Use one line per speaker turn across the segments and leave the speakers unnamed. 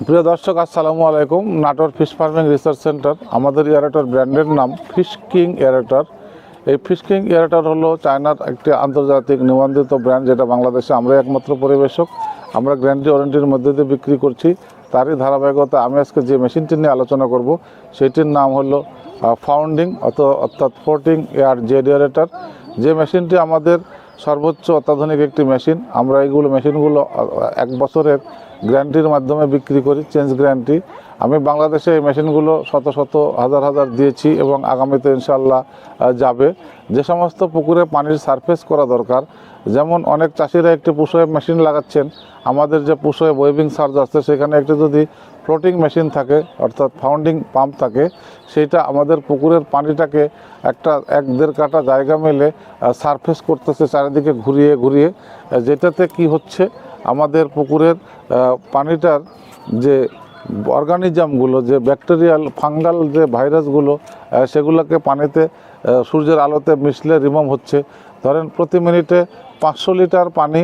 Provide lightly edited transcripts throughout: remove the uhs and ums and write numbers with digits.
প্রিয় দর্শক, আসসালামু আলাইকুম। Natore fish farming research centre, আমাদের এয়ারেটর ব্র্যান্ডের নাম ফিশ কিং এয়ারেটর। এই ফিশ কিং এয়ারেটর হলো চায়নার একটি আন্তর্জাতিক নিবন্ধিত ব্র্যান্ড, যেটা বাংলাদেশে আমরা একমাত্র পরিবেশক। আমরা গ্যারান্টি ওয়ারেন্টির মধ্যে দিয়ে বিক্রি করছি। তারই ধারাবাহিকতা আমি আজকে যে মেশিনটি নিয়ে আলোচনা করব সেটির নাম হলো ফাউন্ডিং অর্থাৎ ফ্লোটিং এয়ার জেড এয়ারেটর। যে মেশিনটি আমাদের সর্বোচ্চ অত্যাধুনিক একটি মেশিন। আমরা এইগুলো মেশিনগুলো 1 বছরের গ্যারান্টির মাধ্যমে বিক্রি করি, চেঞ্জ গ্যারান্টি। আমি বাংলাদেশে এই মেশিনগুলো শত শত হাজার দিয়েছি এবং আগামীতে ইনশাল্লাহ যাবে। যে সমস্ত পুকুরে পানির সারফেস করা দরকার, যেমন অনেক চাষিরা একটি পুশওয়েভ মেশিন লাগাচ্ছেন, আমাদের যে পুশওয়েভ ওয়েভিং সার্জ আছে সেখানে একটি যদি ফ্লোটিং মেশিন থাকে অর্থাৎ ফাউন্ডিং পাম্প থাকে, সেইটা আমাদের পুকুরের পানিটাকে একটা 1-1.5 কাঠা জায়গা মেলে সারফেস করতেছে চারিদিকে ঘুরিয়ে ঘুরিয়ে, যেটাতে কি হচ্ছে, আমাদের পুকুরের পানিটার যে অর্গানিজমগুলো, যে ব্যাকটেরিয়াল ফাঙ্গাল যে ভাইরাসগুলো, সেগুলোকে পানিতে সূর্যের আলোতে মিশলে রিমুভ হচ্ছে। ধরেন প্রতি মিনিটে 500 লিটার পানি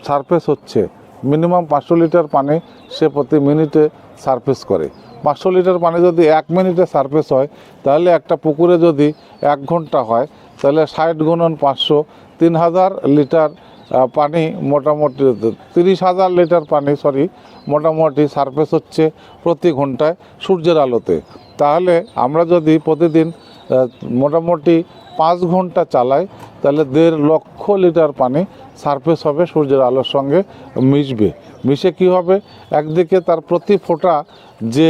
সারফেস হচ্ছে, মিনিমাম 500 লিটার পানি সে প্রতি মিনিটে সারফেস করে। 500 লিটার পানি যদি 1 মিনিটে সারফেস হয়, তাহলে একটা পুকুরে যদি 1 ঘন্টা হয়, তাহলে 60 গুণন 500, 3000 লিটার পানি, মোটামুটি 30,000 লিটার পানি মোটামুটি সারফেস হচ্ছে প্রতি ঘন্টায় সূর্যের আলোতে। তাহলে আমরা যদি প্রতিদিন মোটামুটি 5 ঘন্টা চালাই, তাহলে 1.5 লক্ষ লিটার পানি সারফেস হবে, সূর্যের আলোর সঙ্গে মিশে কি হবে, একদিকে তার প্রতি ফোঁটা যে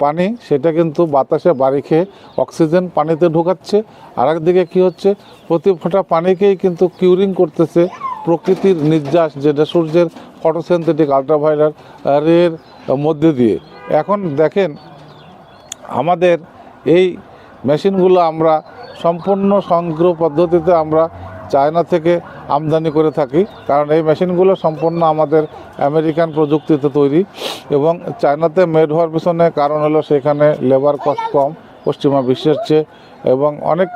পানি সেটা কিন্তু বাতাসে বাড়ি খেয়ে অক্সিজেন পানিতে ঢোকাচ্ছে, আর একদিকে কী হচ্ছে, প্রতি ফোঁটা পানিকেই কিন্তু কিউরিং করতেছে প্রকৃতির নির্যাস, যেটা সূর্যের ফটোসিনথেটিক আল্ট্রাভায়োলেট রের মধ্যে দিয়ে। এখন দেখেন, আমাদের এই মেশিনগুলো আমরা সম্পূর্ণ স্বয়ংক্রিয় পদ্ধতিতে আমরা চায়না থেকে আমদানি করে থাকি, কারণ এই মেশিনগুলো সম্পূর্ণ আমাদের আমেরিকান প্রযুক্তিতে তৈরি এবং চায়নাতে মেড হওয়ার পিছনে কারণ হলো সেখানে লেবার কস্ট কম পশ্চিমা বিশ্বের চেয়ে, এবং অনেক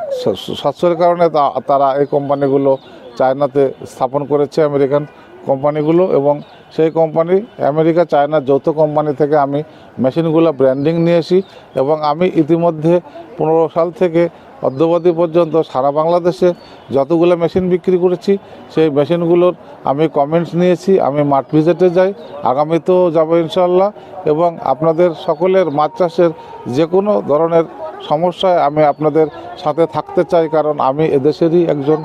সাশ্রয়ের কারণে তারা এই কোম্পানিগুলো চায়নাতে স্থাপন করেছে, আমেরিকান কোম্পানিগুলো। এবং সেই কোম্পানি আমেরিকা চায়নার যৌথ কোম্পানি থেকে আমি মেশিনগুলো ব্র্যান্ডিং নিয়েছি এবং আমি ইতিমধ্যে 15 সাল থেকে অদ্যাবধি পর্যন্ত সারা বাংলাদেশে যতগুলো মেশিন বিক্রি করেছি, সেই মেশিনগুলোর আমি কমেন্টস নিয়েছি। আমি মাঠ ভিজিটে যাই, আগামীতেও যাবো ইনশাল্লাহ। এবং আপনাদের সকলের মাছ চাষের যে কোনো ধরনের সমস্যায় আমি আপনাদের সাথে থাকতে চাই, কারণ আমি এদেশেরই একজন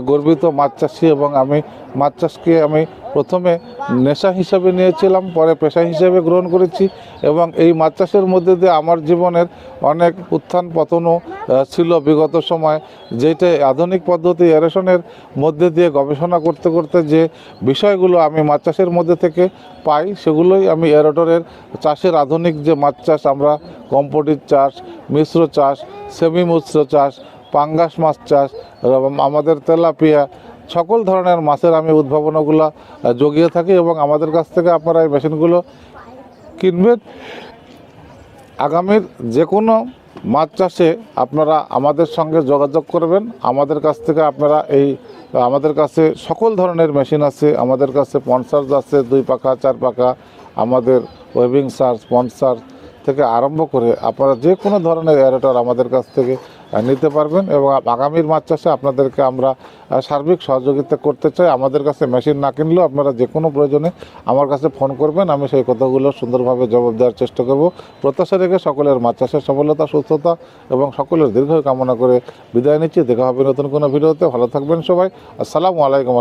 গর্বিত মাছ চাষি এবং আমি মাছ চাষকে আমি প্রথমে নেশা হিসাবে নিয়েছিলাম, পরে পেশা হিসেবে গ্রহণ করেছি এবং এই মাছ চাষের মধ্যে দিয়ে আমার জীবনের অনেক উত্থান পতনও ছিল বিগত সময়, যেটা আধুনিক পদ্ধতি এরেশনের মধ্যে দিয়ে গবেষণা করতে করতে যে বিষয়গুলো আমি মাছ চাষের মধ্যে থেকে পাই, সেগুলোই আমি এরেটরের চাষের আধুনিক যে মাছ চাষ, আমরা কম্পোজিট চাষ, মিশ্র চাষ, সেমি মিশ্র চাষ, পাঙ্গাস মাছ চাষ, আমাদের তেলাপিয়া, সকল ধরনের মাছের আমি উদ্ভাবনাগুলো জগিয়ে থাকি এবং আমাদের কাছ থেকে আপনারা এই মেশিনগুলো কিনবেন। আগামীর যে কোনো মাছ চাষে আপনারা আমাদের সঙ্গে যোগাযোগ করবেন। আমাদের কাছ থেকে আপনারা আমাদের কাছে সকল ধরনের মেশিন আছে, আমাদের কাছে পন্সার্জ আছে 2 পাখা 4 পাখা, আমাদের ওয়েভিং সার্জ, পন্সার্জ থেকে আরম্ভ করে আপনারা যে কোনো ধরনের এয়ারেটর আমাদের কাছ থেকে নিতে পারবেন এবং আগামীর মাছ চাষে আপনাদেরকে আমরা সার্বিক সহযোগিতা করতে চাই। আমাদের কাছে মেশিন না কিনলেও আপনারা যে কোনো প্রয়োজনে আমার কাছে ফোন করবেন, আমি সেই কথাগুলো সুন্দরভাবে জবাব দেওয়ার চেষ্টা করব। প্রত্যাশা রেখে সকলের মাছ চাষের সফলতা, সুস্থতা এবং সকলের দীর্ঘ কামনা করে বিদায় নিচ্ছি। দেখা হবে নতুন কোনো ভিডিওতে। ভালো থাকবেন সবাই। আসসালামু আলাইকুম।